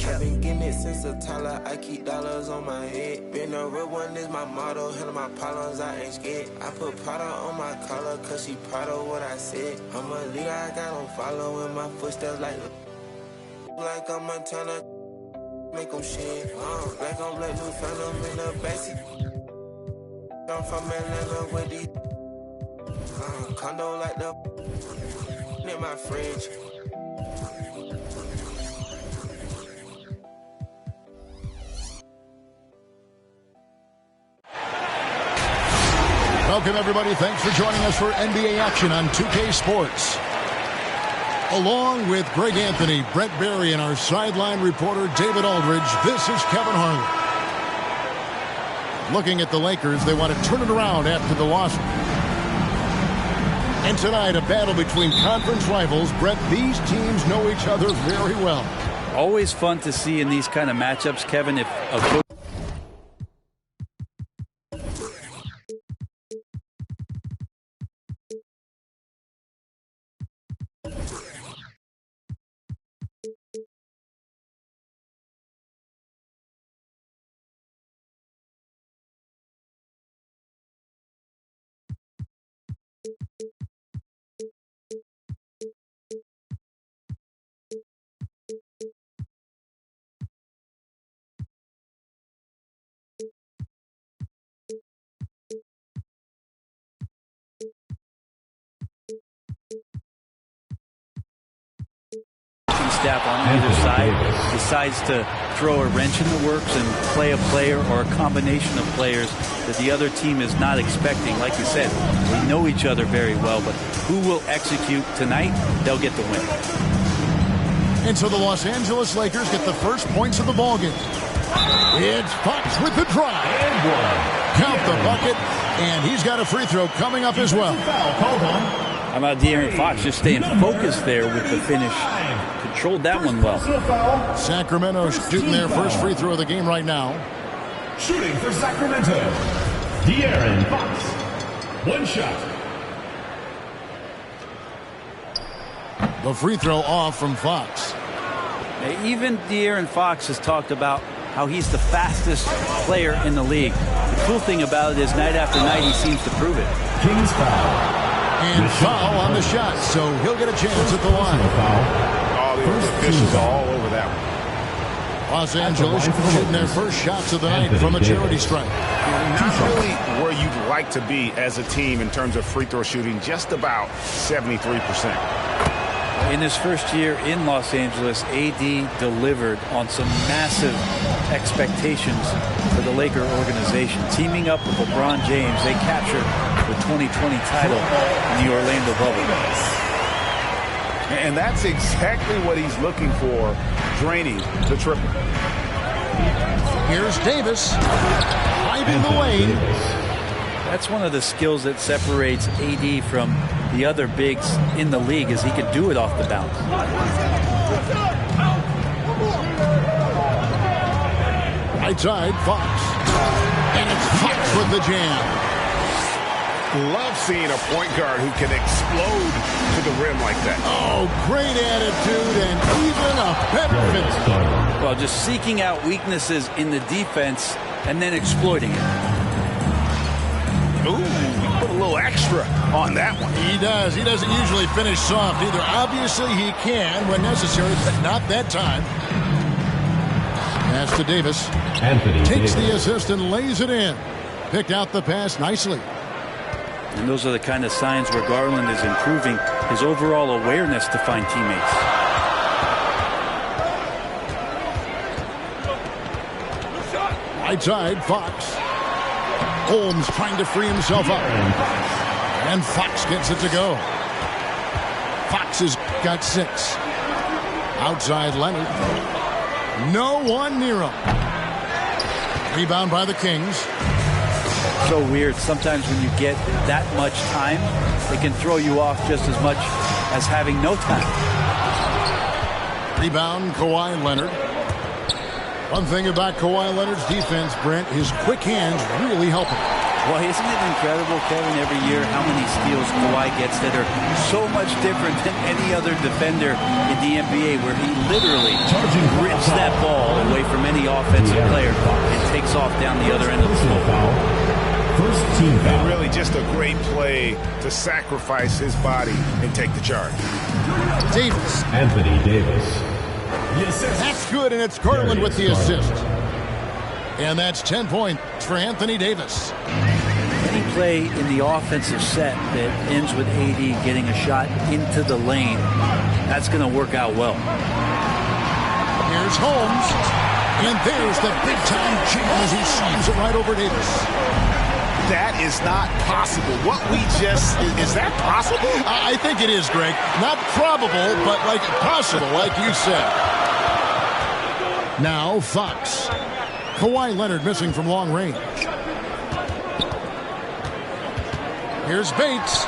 I've been getting it since a toddler. I keep dollars on my head. Been a real one is my motto. Handle my problems, I ain't scared. I put Prada on my collar, cause she proud of what I said. I'm a leader, I got them following my footsteps like I'm Montana. Make them shit. Like I'm Black New Phantom in the backseat. I'm from Atlanta with these. Condo like the in my fridge. Welcome, everybody. Thanks for joining us for NBA action on 2K Sports. Along with Greg Anthony, Brett Barry, and our sideline reporter, David Aldridge, this is Kevin Harlan. Looking at the Lakers, they want to turn it around after the loss. And tonight, a battle between conference rivals. Brett, these teams know each other very well. Always fun to see in these kind of matchups, Kevin, if a coach staff on either side decides to throw a wrench in the works and play a player or a combination of players that the other team is not expecting. Like you said, we know each other very well, but who will execute tonight, they'll get the win. And so the Los Angeles Lakers get the first points of the ballgame. It's Fox with the drive. Count the bucket, and he's got a free throw coming up as well. How about De'Aaron Fox just staying focused there with the finish? Controlled that one well. Sacramento shooting their first free throw of the game right now. Shooting for Sacramento, De'Aaron Fox. One shot. The free throw off from Fox. Even De'Aaron Fox has talked about how he's the fastest player in the league. The cool thing about it is night after night he seems to prove it. King's foul. And foul on the shot, so he'll get a chance at the line. Oh, the officials are all over that one. Los Angeles shooting their first shots of the night from a charity strike. Not really where you'd like to be as a team in terms of free throw shooting, just about 73%. In his first year in Los Angeles, AD delivered on some massive expectations for the Laker organization. Teaming up with LeBron James, they captured the 2020 title in the Orlando bubble. And that's exactly what he's looking for, draining the triple. Here's Davis, driving the lane. That's one of the skills that separates AD from the other bigs in the league, is he could do it off the bounce. Right side, Fox. And it's Fox with the jam. Love seeing a point guard who can explode to the rim like that. Oh, great attitude and even a better finish. Well, just seeking out weaknesses in the defense and then exploiting it. Ooh, he put a little extra on that one. He does. He doesn't usually finish soft either. Obviously, he can when necessary, but not that time. Pass to Davis. Anthony takes Davis. the assist and lays it in. Picked out the pass nicely. And those are the kind of signs where Garland is improving his overall awareness to find teammates. Right side, Fox. Holmes trying to free himself up. And Fox gets it to go. Fox has got 6. Outside Leonard. No one near him. Rebound by the Kings. So weird. Sometimes when you get that much time, it can throw you off just as much as having no time. Rebound, Kawhi Leonard. One thing about Kawhi Leonard's defense, Brent, his quick hands really help him. Well, isn't it incredible, Kevin, every year how many steals Kawhi gets that are so much different than any other defender in the NBA, where he literally rips that ball away from any offensive player and takes off down the other end of the floor. First team foul. Really just a great play to sacrifice his body and take the charge. Davis. Anthony Davis. That's good, and it's Garland with the assist. And that's 10 points for Anthony Davis. Any play in the offensive set that ends with AD getting a shot into the lane, that's going to work out well. Here's Holmes. And there's the big-time jam as he slams it right over Davis. That is not possible. What we just... Is that possible? I think it is, Greg. Not probable, but like possible, like you said. Now Fox. Kawhi Leonard missing from long range. Here's Bates.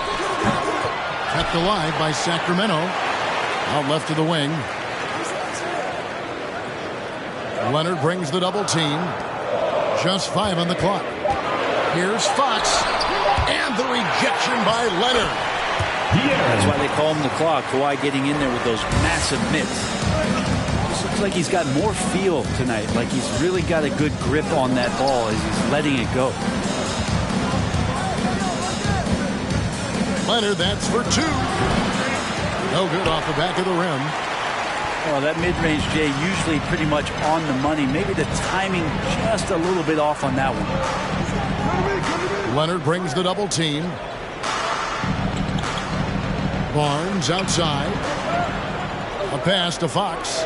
Kept alive by Sacramento. Out left to the wing. Leonard brings the double team. Just 5 on the clock. Here's Fox. And the rejection by Leonard. That's why they call him the clock. Kawhi getting in there with those massive mitts. Looks like he's got more feel tonight, like he's really got a good grip on that ball as he's letting it go. Leonard, that's for 2. No good off the back of the rim. Well, that mid-range, Jay, usually pretty much on the money. Maybe the timing just a little bit off on that one. Leonard brings the double team. Barnes outside. A pass to Fox.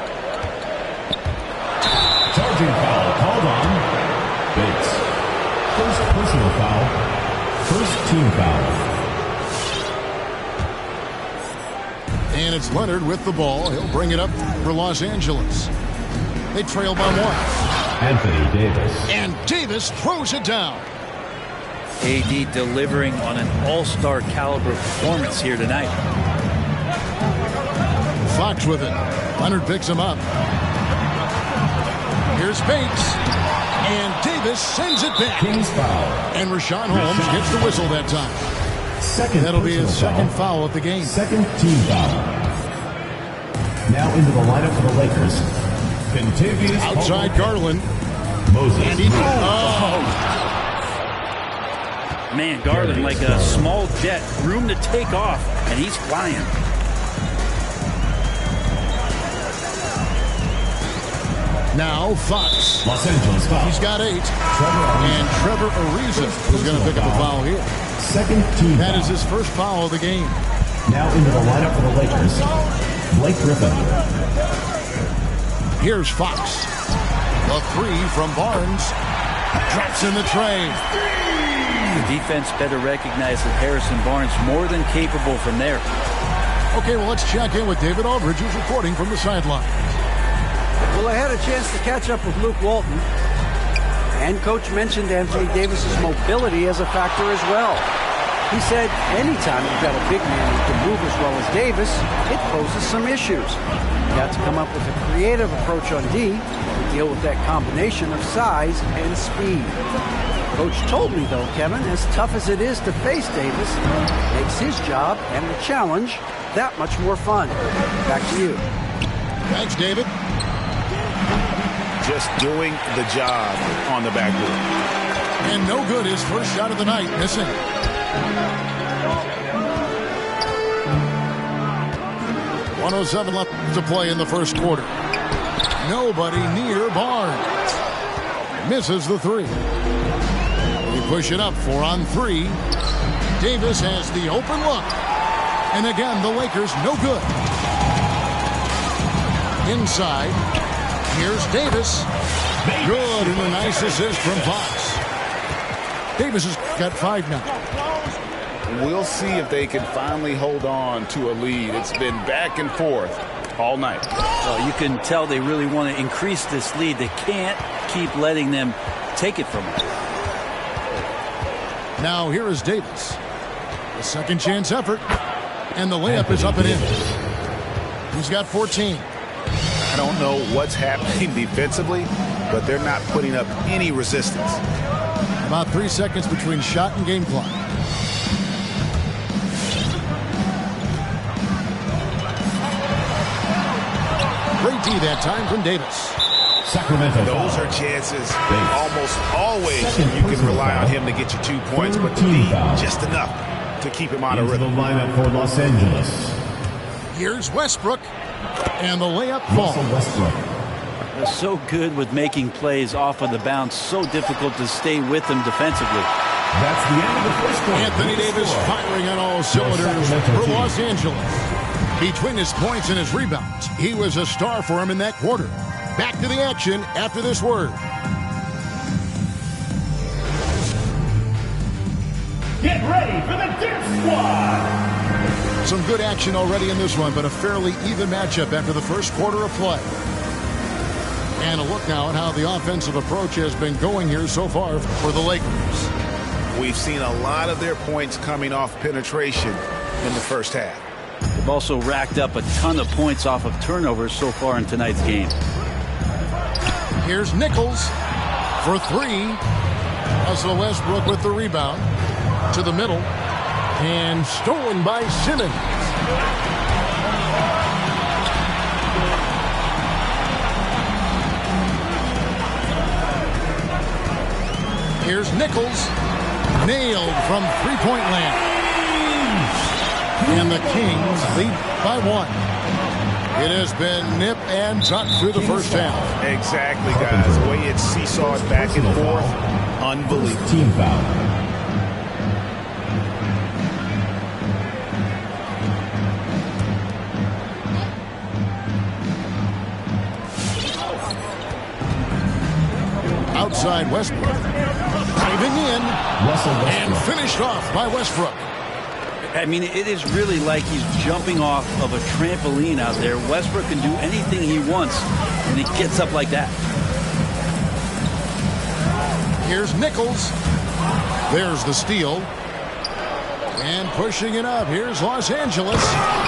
Charging foul called on Bates. First personal foul. First team foul. And it's Leonard with the ball. He'll bring it up for Los Angeles. They trail by 1. Anthony Davis. And Davis throws it down. AD delivering on an all-star caliber performance here tonight. Fox with it. Leonard picks him up. Here's Bates. And Davis sends it back. King's foul. And Rashawn Holmes gets the whistle that time. That'll be his second foul of the game. Second team foul. Now into the lineup for the Lakers. Kentavious Outside Garland. Moses. And he Man, Garland like a small jet. Room to take off, and he's flying. Now Fox. Los Angeles foul. He's got 8. And Trevor Ariza is going to pick up a foul here. Second team That foul. is his first foul of the game. Now into the lineup for the Lakers. Blake Griffin. Here's Fox. A 3 from Barnes. Drops in the tray. The defense better recognize that Harrison Barnes more than capable from there. Okay, well, let's check in with David Aldridge, who's reporting from the sideline. Well, I had a chance to catch up with Luke Walton, and Coach mentioned Anthony Davis's mobility as a factor as well. He said anytime you've got a big man who can move as well as Davis, it poses some issues. You got to come up with a creative approach on D to deal with that combination of size and speed. Coach told me, though, Kevin, as tough as it is to face Davis, it makes his job and the challenge that much more fun. Back to you. Thanks, David. Just doing the job on the backboard. And no good, his first shot of the night, missing. .107 left to play in the first quarter. Nobody near Barnes. Misses the 3. We push it up 4 on 3. Davis has the open look. And again, the Lakers no good. Inside. Here's Davis. Good, and a nice assist from Fox. Davis has got 5 now. We'll see if they can finally hold on to a lead. It's been back and forth all night. Well, you can tell they really want to increase this lead. They can't keep letting them take it from them. Now here is Davis. A second chance effort. And the layup is up and in. He's got 14. I don't know what's happening defensively, but they're not putting up any resistance. About 3 seconds between shot and game clock. Great D that time from Davis. Sacramento. Those are chances almost always you can rely on him to get you 2 points, but the D just enough to keep him out of Into the rhythm. lineup for Los Angeles. Here's Westbrook, and the layup falls. Russell Westbrook. They're so good with making plays off of the bounce. So difficult to stay with them defensively. That's the end of the first quarter. Anthony Davis firing on all cylinders for Los Angeles. Between his points and his rebounds, he was a star for him in that quarter. Back to the action after this word. Get ready for the Dip Squad. Some good action already in this one, but a fairly even matchup after the first quarter of play. And a look now at how the offensive approach has been going here so far for the Lakers. We've seen a lot of their points coming off penetration in the first half. They've also racked up a ton of points off of turnovers so far in tonight's game. Here's Nichols for three. Russell Westbrook with the rebound to the middle and stolen by Simmons. Here's Nichols, nailed from three-point land. And the Kings lead by one. It has been nip and tuck through the first half. Exactly, guys. The way it's seesawed back and forth, unbelievable. Team foul. Outside Westbrook. Diving in and finished off by Westbrook. I mean, it is really like he's jumping off of a trampoline out there. Westbrook can do anything he wants, and he gets up like that. Here's Nichols. There's the steal. And pushing it up. Here's Los Angeles.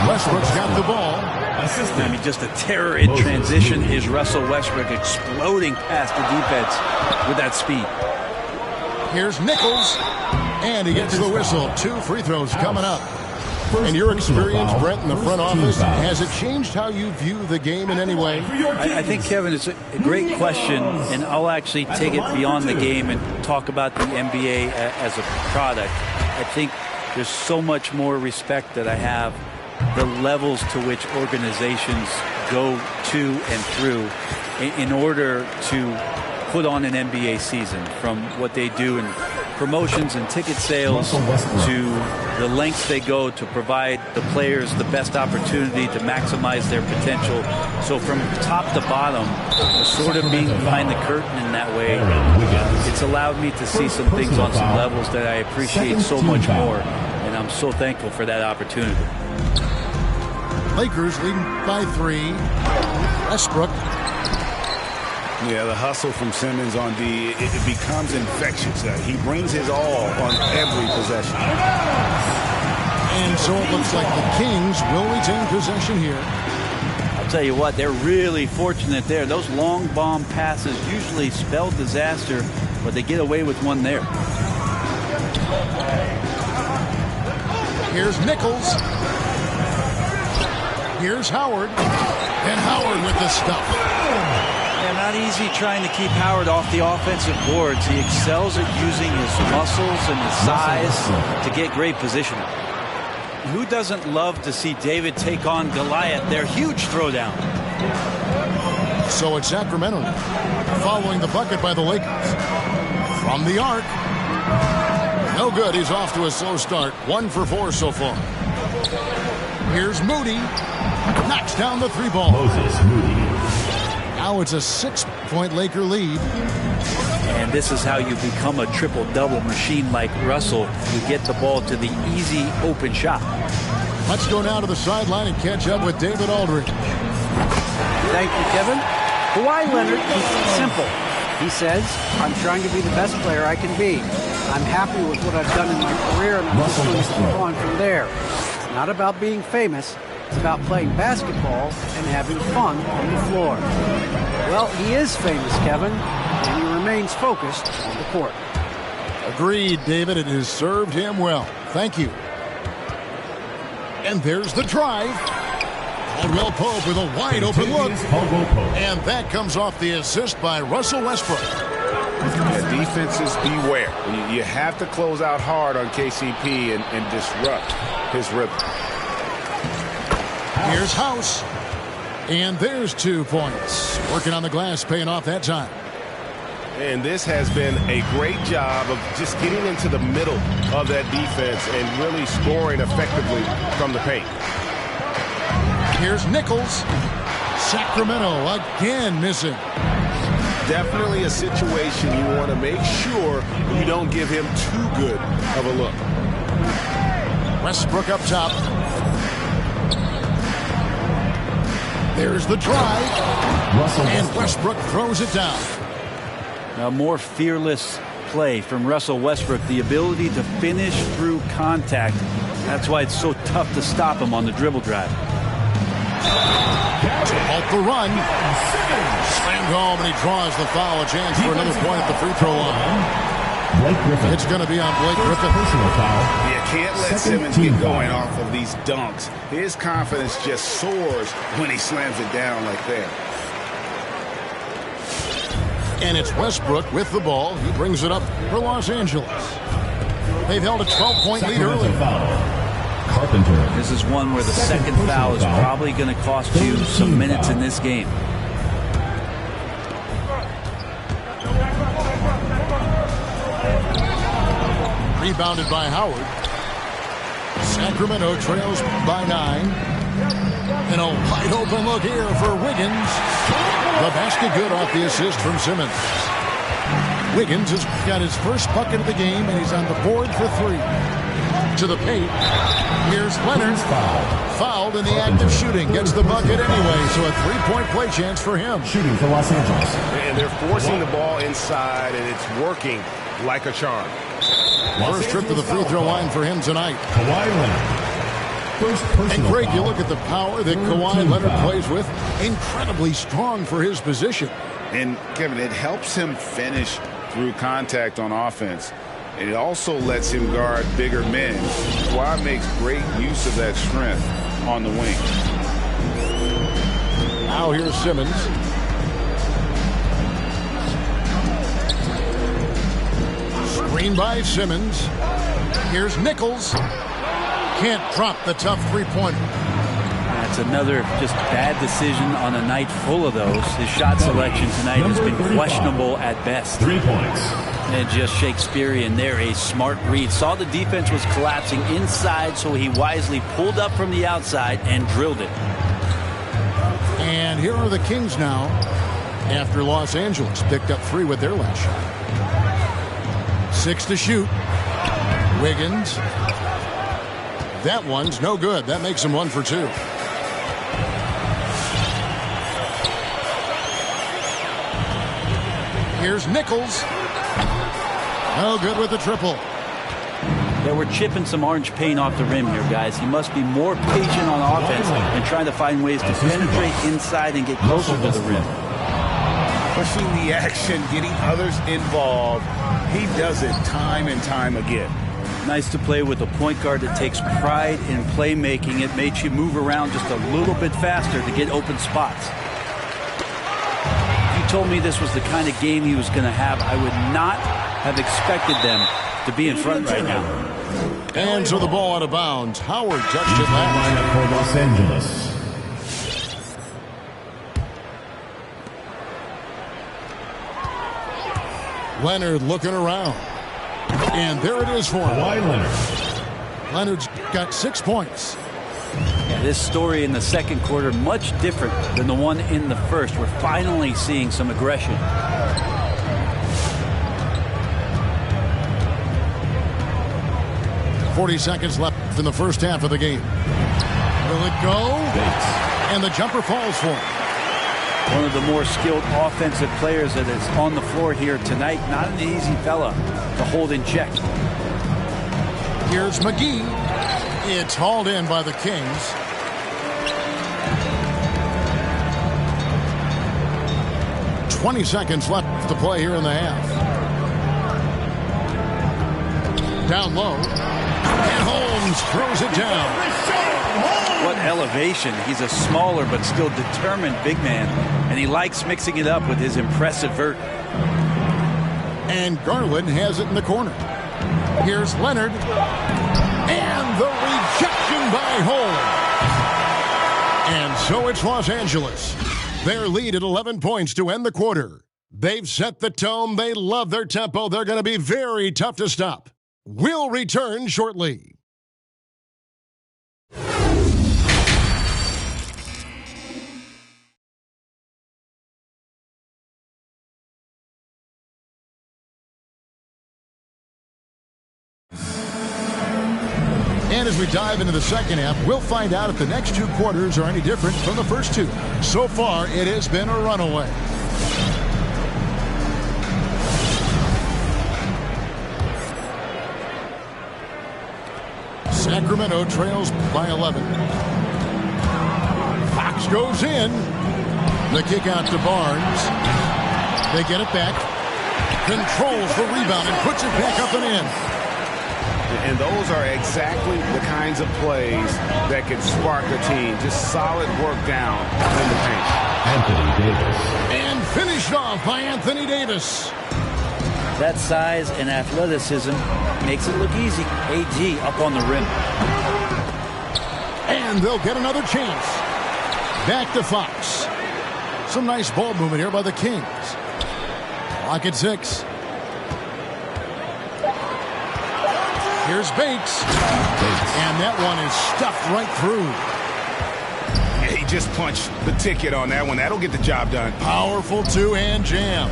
Westbrook's got the ball. I mean, just a terror in transition is Russell Westbrook exploding past the defense with that speed. Here's Nichols. And he gets the whistle. 2 free throws coming up. In your experience, Brent, in the front office, has it changed how you view the game in any way? I think, Kevin, it's a great question, and I'll actually take it beyond the game and talk about the NBA as a product. I think there's so much more respect that I have, the levels to which organizations go to and through in order to put on an NBA season, from what they do in promotions and ticket sales to the lengths they go to provide the players the best opportunity to maximize their potential. So from top to bottom, sort of being behind the curtain in that way, it's allowed me to see some things on some levels that I appreciate so much more, and I'm so thankful for that opportunity. Lakers leading by 3. Westbrook. Yeah, the hustle from Simmons on D, it becomes infectious. He brings his all on every possession. And so it looks like the Kings will retain possession here. I'll tell you what, they're really fortunate there. Those long bomb passes usually spell disaster, but they get away with one there. Here's Nichols. Here's Howard. And Howard with the stuff. Yeah, not easy trying to keep Howard off the offensive boards. He excels at using his muscles and his size to get great positioning. Who doesn't love to see David take on Goliath? Their huge throwdown. So it's Sacramento following the bucket by the Lakers. From the arc. No good. He's off to a slow start. 1 for 4 so far. Here's Moody. Knocks down the 3 ball. Moses Moody. Now it's a 6-point Laker lead. And this is how you become a triple-double machine like Russell. You get the ball to the easy open shot. Let's go now to the sideline and catch up with David Aldridge. Thank you, Kevin. Kawhi Leonard keeps it simple. He says, I'm trying to be the best player I can be. I'm happy with what I've done in my career, and I'm just going to keep on from there. It's not about being famous. It's about playing basketball and having fun on the floor. Well, he is famous, Kevin, and he remains focused on the court. Agreed, David. It has served him well. Thank you. And there's the drive. Caldwell Pope with a wide-open look. And that comes off the assist by Russell Westbrook. Yeah, defenses, beware. You have to close out hard on KCP and disrupt his rhythm. Here's House. And there's 2 points. Working on the glass, paying off that time. And this has been a great job of just getting into the middle of that defense and really scoring effectively from the paint. Here's Nichols. Sacramento again missing. Definitely a situation you want to make sure you don't give him too good of a look. Westbrook up top. There's the drive. And Westbrook throws it down. A more fearless play from Russell Westbrook. The ability to finish through contact. That's why it's so tough to stop him on the dribble drive. Off the run. Slammed home, and he draws the foul. A chance for another point at the free throw line. It's going to be on Blake Griffin. Personal foul. You can't let Simmons get going off of these dunks. His confidence just soars when he slams it down like that. And it's Westbrook with the ball. He brings it up for Los Angeles. They've held a 12-point lead early. Carpenter. This is one where the second foul is probably going to cost you some minutes in this game. Rebounded by Howard. Sacramento trails by 9. And a wide open look here for Wiggins. The basket good off the assist from Simmons. Wiggins has got his first bucket of the game, and he's on the board for 3. To the paint. Here's Leonard. Fouled in the act of shooting. Gets the bucket anyway, so a 3-point play chance for him. Shooting for Los Angeles. And they're forcing the ball inside, and it's working like a charm. First trip to the free throw line for him tonight. Kawhi Leonard. First personal And Greg, foul. you look at the power that Kawhi Leonard plays with. Incredibly strong for his position. And, Kevin, it helps him finish through contact on offense. It also lets him guard bigger men. Kawhi makes great use of that strength on the wing. Now here's Simmons. Screen by Simmons. Here's Nichols. Can't drop the tough three-pointer. That's another just bad decision on a night full of those. His shot selection tonight has been questionable at best. 3 points. And just Shakespearean there, a smart read. Saw the defense was collapsing inside, so he wisely pulled up from the outside and drilled it. And here are the Kings now after Los Angeles picked up 3 with their last shot. 6 to shoot. Wiggins. That one's no good. That makes him 1 for 2. Here's Nichols. No good with the triple. Yeah, we're chipping some orange paint off the rim here, guys. He must be more patient on offense and trying to find ways to penetrate inside and get closer to the rim. Pushing the action, getting others involved. He does it time and time again. Nice to play with a point guard that takes pride in playmaking. It makes you move around just a little bit faster to get open spots. If you told me this was the kind of game he was going to have, I would not have expected them to be in front right now. And so the ball out of bounds. Howard touched it last. Lineup for Los Angeles. Leonard looking around. And there it is for him. Kawhi Leonard. Leonard's got 6 points. Yeah, this story in the second quarter much different than the one in the first. We're finally seeing some aggression. .40 seconds left in the first half of the game. Will it go? And the jumper falls for him. One of the more skilled offensive players that is on the floor here tonight. Not an easy fella to hold in check. Here's McGee. It's hauled in by the Kings. .20 seconds left to play here in the half. Down low. And Holmes throws it down. What elevation. He's a smaller but still determined big man. And he likes mixing it up with his impressive vert. And Garland has it in the corner. Here's Leonard. And the rejection by Holmes. And so it's Los Angeles. Their lead at 11 points to end the quarter. They've set the tone. They love their tempo. They're going to be very tough to stop. We'll return shortly. And as we dive into the second half, we'll find out if the next two quarters are any different from the first two. So far, it has been a runaway. Sacramento trails by 11. Fox goes in. The kick out to Barnes. They get it back. Controls the rebound and puts it back up and in. And those are exactly the kinds of plays that can spark a team. Just solid work down in the paint. Anthony Davis. And finished off by Anthony Davis. That size and athleticism makes it look easy. AD up on the rim. And they'll get another chance. Back to Fox. Some nice ball movement here by the Kings. Clock at 6. Here's Bates. And that one is stuffed right through. Yeah, he just punched the ticket on that one. That'll get the job done. Powerful two-hand jam.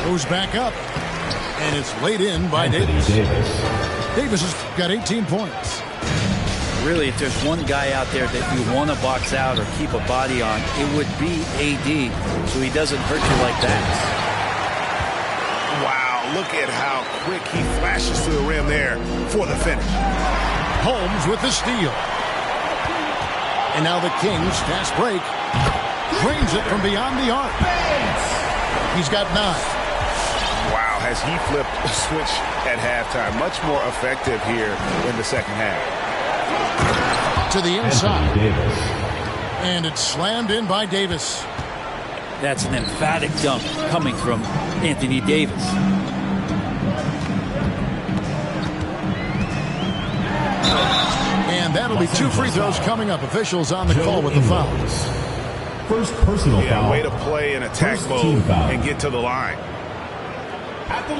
Goes back up. And it's laid in by Davis. Davis has got 18 points. Really, if there's one guy out there that you want to box out or keep a body on, it would be AD, so he doesn't hurt you like that. Wow, look at how quick he flashes to the rim there for the finish. Holmes with the steal. And now the Kings, fast break, drains it from beyond the arc. He's got 9. Wow, has he flipped the switch at halftime. Much more effective here in the second half. To the inside. And it's slammed in by Davis. That's an emphatic dunk coming from Anthony Davis. And that'll be 2 free throws coming up. Officials on the call with the fouls. First personal foul. Way to play in attack mode and get to the line.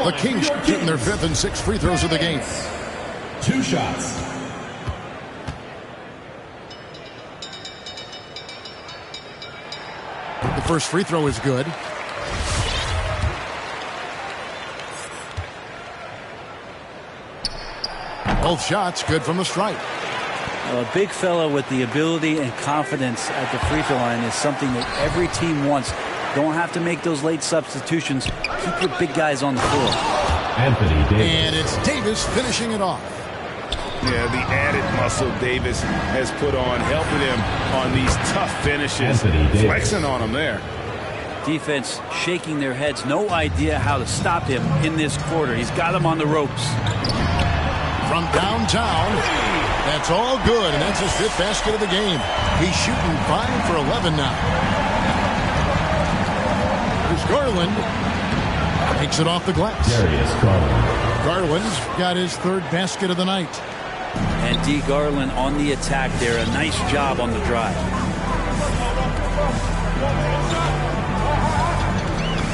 The Kings shooting their 5th and 6th free throws of the game. 2 shots. The first free throw is good. Both shots good from the stripe. A big fella with the ability and confidence at the free throw line is something that every team wants. Don't have to make those late substitutions. Keep your big guys on the floor. Anthony Davis. And it's Davis finishing it off. Yeah, the added muscle Davis has put on, helping him on these tough finishes. Flexing on him there. Defense shaking their heads. No idea how to stop him in this quarter. He's got him on the ropes. From downtown, that's all good, and that's his 5th basket of the game. He's shooting 5 for 11 now. Here's Garland. Takes it off the glass. Darius Garland. Garland's got his 3rd basket of the night. And D. Garland on the attack there. A nice job on the drive.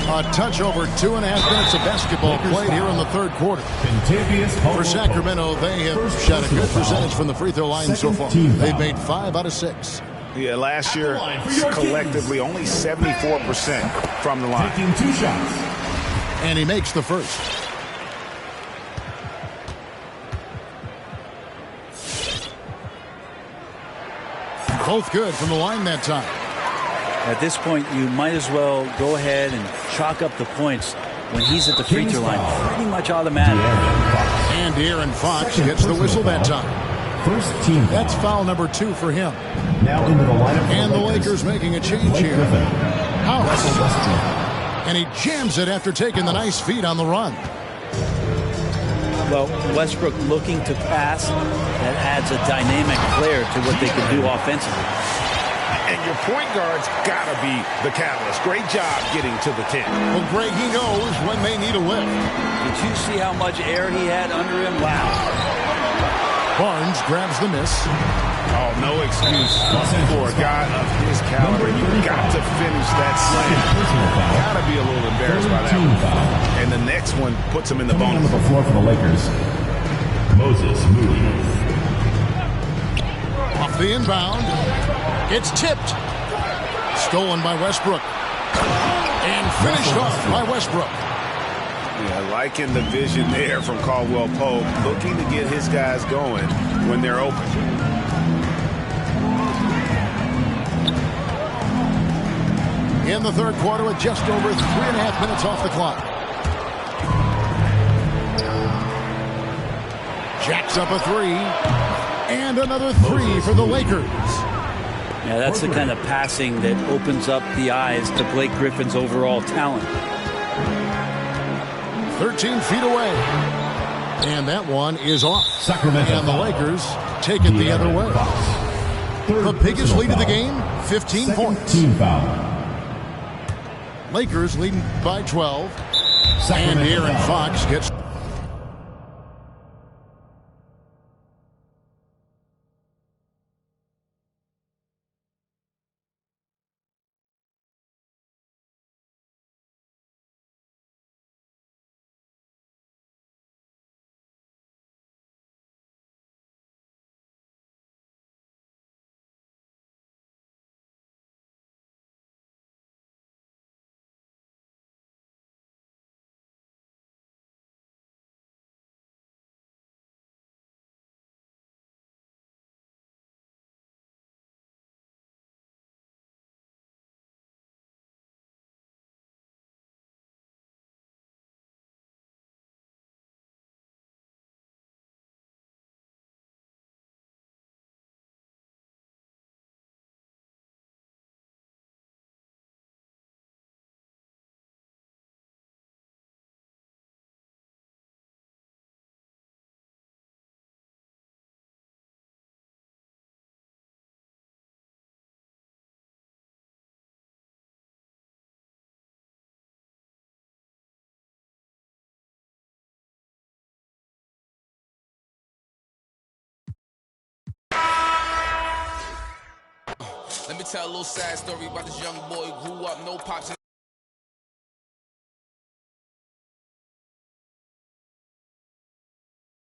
A touch over 2.5 minutes of basketball played here in the 3rd quarter. For Sacramento, they have shot a good percentage from the free throw line so far. They've made 5 out of 6. Yeah, last year, collectively, only 74% from the line. Taking 2 shots. And he makes the first. Both good from the line that time. At this point, you might as well go ahead and chalk up the points when he's at the free throw line. Pretty much automatic. And De'Aaron Fox gets the whistle that time. First team. That's foul number 2 for him. Now into the lineup. And the Lakers making a change here. House. And he jams it after taking the nice feed on the run. Well, Westbrook looking to pass, that adds a dynamic flair to what they can do offensively. And your point guard's got to be the catalyst. Great job getting to the 10. Well, Greg, he knows when they need a lift. Did you see how much air he had under him? Wow. Barnes grabs the miss. Oh, no excuse for a guy of his caliber. You've got to finish that slam. Got to be a little embarrassed by that one. And the next one puts him in the bonus. On the floor for the Lakers, Moses Moody. Off the inbound. It's tipped. Stolen by Westbrook. And finished off by Westbrook. Yeah, liking the vision there from Caldwell Pope. Looking to get his guys going when they're open. In the third quarter with just over 3.5 minutes off the clock. Jacks up a three. And another three for the Lakers. Yeah, that's the kind of passing that opens up the eyes to Blake Griffin's overall talent. 13 feet away. And that one is off. Sacramento. And the Lakers take it the other way. The biggest lead of the game, 15 points. Team foul. Lakers leading by 12. And Aaron Fox gets... Let me tell a little sad story about this young boy who grew up, no pops.